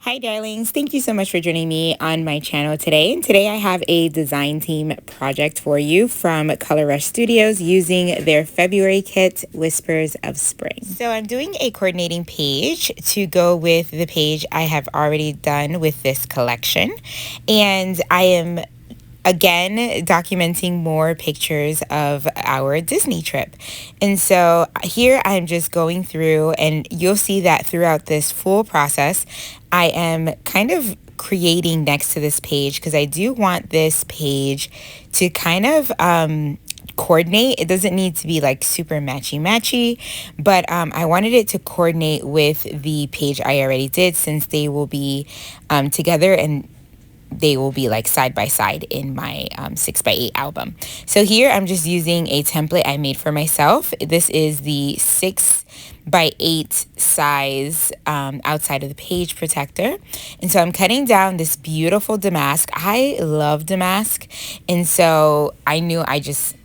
Hi darlings, thank you so much for joining me on my channel today. And today I have a design team project for you from Color Rush Studios using their February kit, Whispers of Spring. So I'm doing a coordinating page to go with the page I have already done with this collection. And I am again documenting more pictures of our Disney trip. And so here I'm just going through, and you'll see that throughout this full process I am kind of creating next to this page because I do want this page to kind of coordinate. It doesn't need to be like super matchy, but I wanted it to coordinate with the page I already did, since they will be together and they will be like side by side in my 6x8 album. So here I'm just using a template I made for myself. This is the 6x8 size outside of the page protector. And so I'm cutting down this beautiful damask. I love damask. And so I knew I just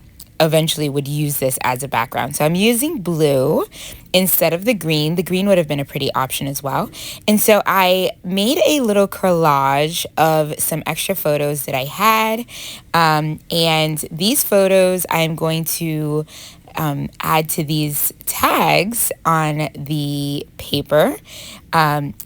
eventually would use this as a background. So I'm using blue instead of the green. The green would have been a pretty option as well. And so I made a little collage of some extra photos that I had. And these photos I'm going to add to these tags on the paper.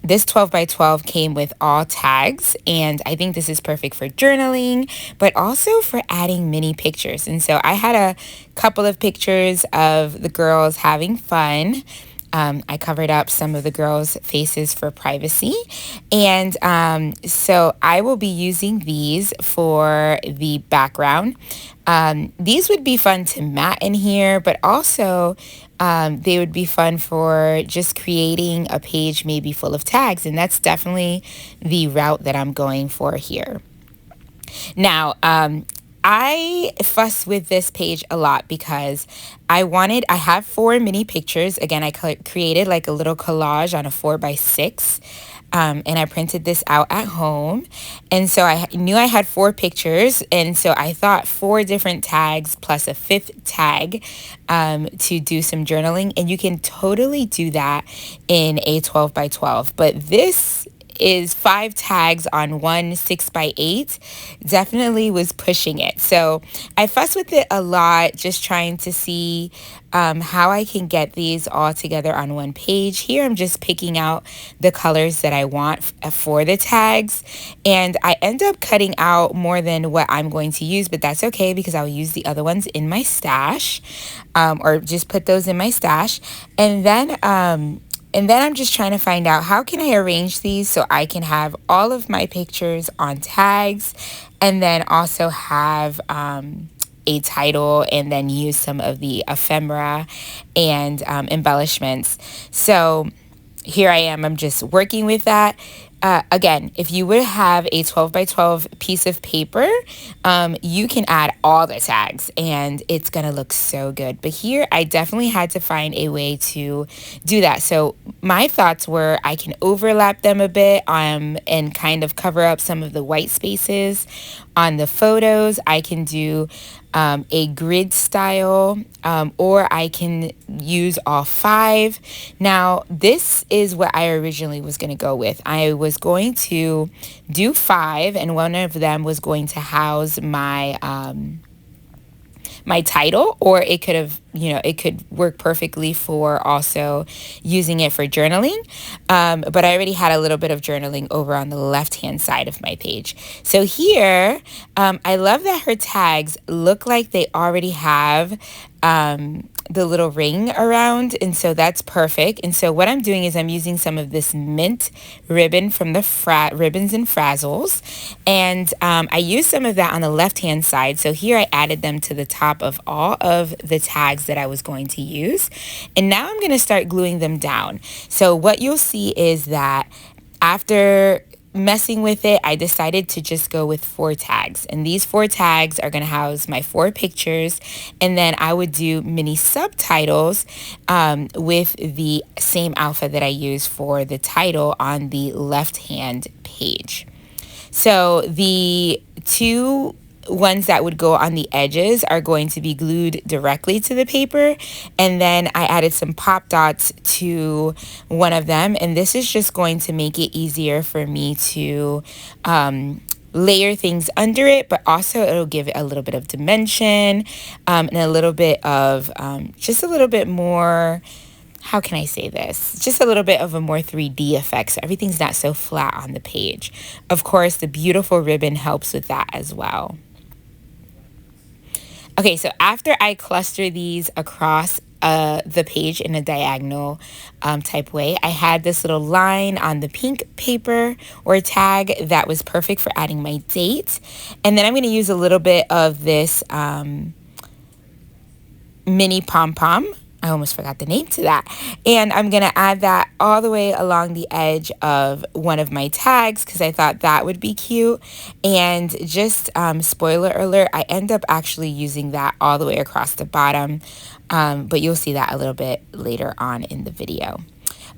This 12x12 came with all tags, and I think this is perfect for journaling, but also for adding mini pictures. And so I had a couple of pictures of the girls having fun. I covered up some of the girls' faces for privacy. And so I will be using these for the background. These would be fun to mat in here, but also they would be fun for just creating a page maybe full of tags. And that's definitely the route that I'm going for here. Now, I fuss with this page a lot because I have 4 mini pictures. Again, I created like a little collage on a 4x6. And I printed this out at home. And so I knew I had 4 pictures. And so I thought 4 different tags plus a 5th tag to do some journaling. And you can totally do that in a 12x12. But this is 5 tags on one 6x8 definitely was pushing it. So I fuss with it a lot, just trying to see how I can get these all together on one page. Here I'm just picking out the colors that I want for the tags, and I end up cutting out more than what I'm going to use, but that's okay because I'll use the other ones in my stash, or just put those in my stash. And then I'm just trying to find out how can I arrange these so I can have all of my pictures on tags, and then also have a title, and then use some of the ephemera and embellishments. So here I am, I'm just working with that. Again, if you would have a 12x12 piece of paper, you can add all the tags and it's gonna look so good. But here I definitely had to find a way to do that. So my thoughts were I can overlap them a bit and kind of cover up some of the white spaces on the photos. I can do a grid style, or I can use all 5. Now, this is what I originally was going to go with. I was going to do 5, and one of them was going to house my my title, or it could have, it could work perfectly for also using it for journaling. But I already had a little bit of journaling over on the left-hand side of my page. So here, I love that her tags look like they already have the little ring around, and so that's perfect. And so what I'm doing is I'm using some of this mint ribbon from the Ribbons and Frazzles, and I used some of that on the left hand side. So here I added them to the top of all of the tags that I was going to use, and now I'm going to start gluing them down. So what you'll see is that after messing with it, I decided to just go with 4 tags, and these 4 tags are going to house my 4 pictures, and then I would do mini subtitles with the same alpha that I used for the title on the left hand page. So the 2 ones that would go on the edges are going to be glued directly to the paper. And then I added some pop dots to one of them. And this is just going to make it easier for me to layer things under it, but also it'll give it a little bit of dimension, and a little bit of just a little bit more, how can I say this? Just a little bit of a more 3D effect, so everything's not so flat on the page. Of course, the beautiful ribbon helps with that as well. Okay, so after I cluster these across the page in a diagonal type way, I had this little line on the pink paper or tag that was perfect for adding my date. And then I'm going to use a little bit of this mini pom-pom. I almost forgot the name to that. And I'm going to add that all the way along the edge of one of my tags because I thought that would be cute. And just spoiler alert, I end up actually using that all the way across the bottom. But you'll see that a little bit later on in the video.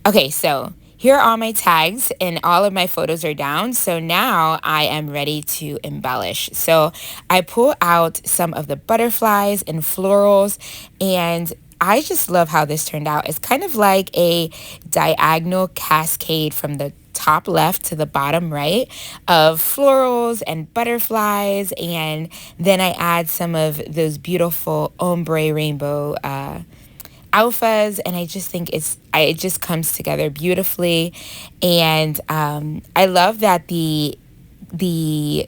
Okay, so here are all my tags and all of my photos are down. So now I am ready to embellish. So I pull out some of the butterflies and florals, and I just love how this turned out. It's kind of like a diagonal cascade from the top left to the bottom right of florals and butterflies, and then I add some of those beautiful ombre rainbow alphas, and I just think it just comes together beautifully. And I love that the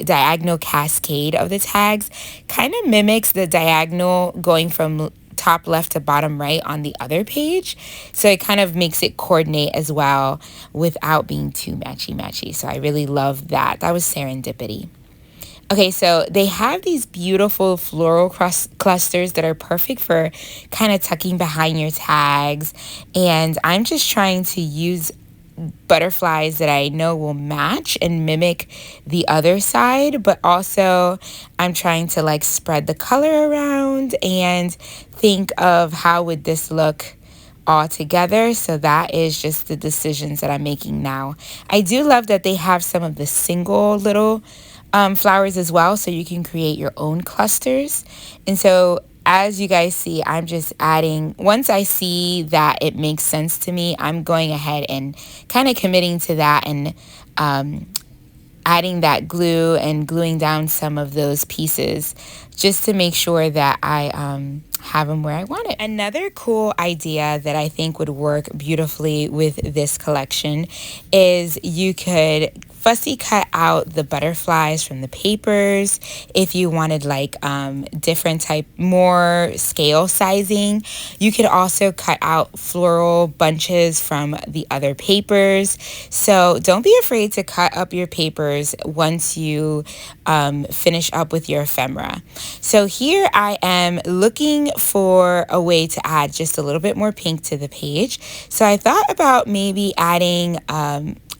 diagonal cascade of the tags kind of mimics the diagonal going from top left to bottom right on the other page, so it kind of makes it coordinate as well without being too matchy. So I really love that. That was serendipity. Okay, so they have these beautiful floral clusters that are perfect for kind of tucking behind your tags, and I'm just trying to use butterflies that I know will match and mimic the other side, but also I'm trying to like spread the color around and think of how would this look all together. So that is just the decisions that I'm making now. I do love that they have some of the single little flowers as well, so you can create your own clusters. And so as you guys see, I'm just adding, once I see that it makes sense to me, I'm going ahead and kind of committing to that and adding that glue and gluing down some of those pieces just to make sure that I have them where I want it. Another cool idea that I think would work beautifully with this collection is you could fussy cut out the butterflies from the papers if you wanted like different type, more scale sizing. You could also cut out floral bunches from the other papers. So don't be afraid to cut up your papers once you finish up with your ephemera. So here I am looking for a way to add just a little bit more pink to the page. So I thought about maybe adding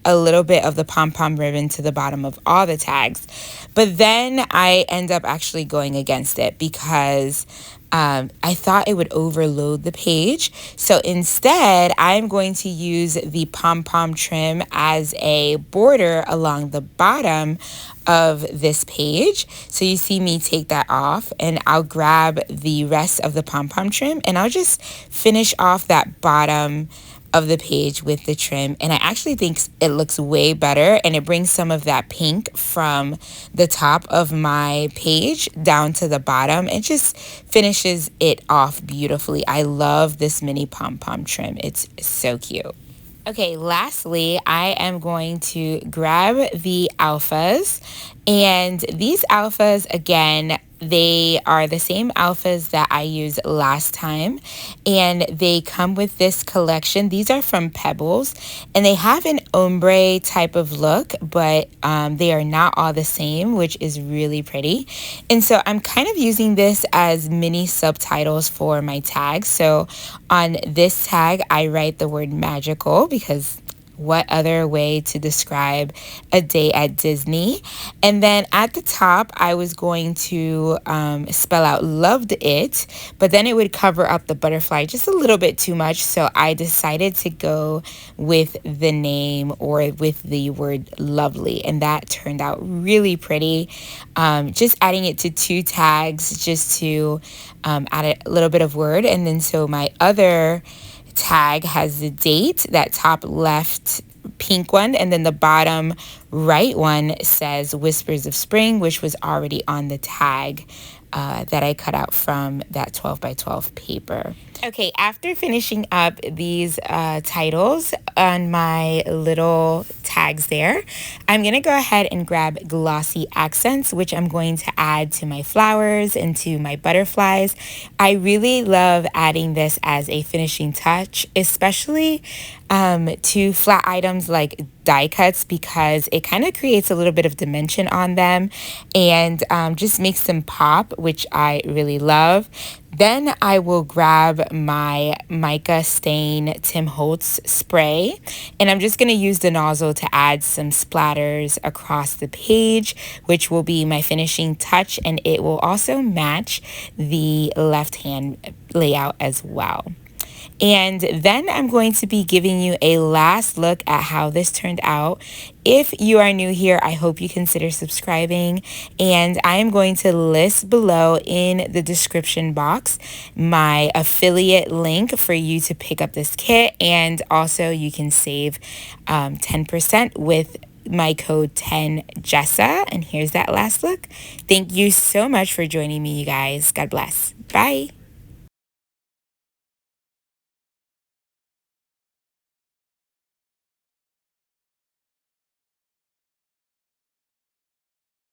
a little bit of the pom-pom ribbon to the bottom of all the tags. But then I end up actually going against it because I thought it would overload the page. So instead, I'm going to use the pom-pom trim as a border along the bottom of this page. So you see me take that off, and I'll grab the rest of the pom-pom trim and I'll just finish off that bottom of the page with the trim. And I actually think it looks way better, and it brings some of that pink from the top of my page down to the bottom. It just finishes it off beautifully. I love this mini pom-pom trim. It's so cute. Okay, lastly, I am going to grab the alphas, and these alphas, again, they are the same alphas that I used last time, and they come with this collection. These are from Pebbles, and they have an ombre type of look, but they are not all the same, which is really pretty. And so I'm kind of using this as mini subtitles for my tags. So on this tag, I write the word magical because what other way to describe a day at Disney. And then at the top, I was going to spell out loved it, but then it would cover up the butterfly just a little bit too much. So I decided to go with the name or with the word lovely. And that turned out really pretty. Just adding it to 2 tags just to add a little bit of word. And then so my other tag has the date, that top left pink one, and then the bottom right one says Whispers of Spring, which was already on the tag that I cut out from that 12 by 12 paper. Okay, after finishing up these titles on my little tags there, I'm going to go ahead and grab glossy accents, which I'm going to add to my flowers and to my butterflies. I really love adding this as a finishing touch, especially to flat items like die cuts, because it kind of creates a little bit of dimension on them and just makes them pop, which I really love. Then I will grab my mica stain Tim Holtz spray, and I'm just going to use the nozzle to add some splatters across the page, which will be my finishing touch, and it will also match the left hand layout as well. And then I'm going to be giving you a last look at how this turned out. If you are new here, I hope you consider subscribing. And I am going to list below in the description box my affiliate link for you to pick up this kit. And also you can save 10% with my code 10JESSA. And here's that last look. Thank you so much for joining me, you guys. God bless. Bye.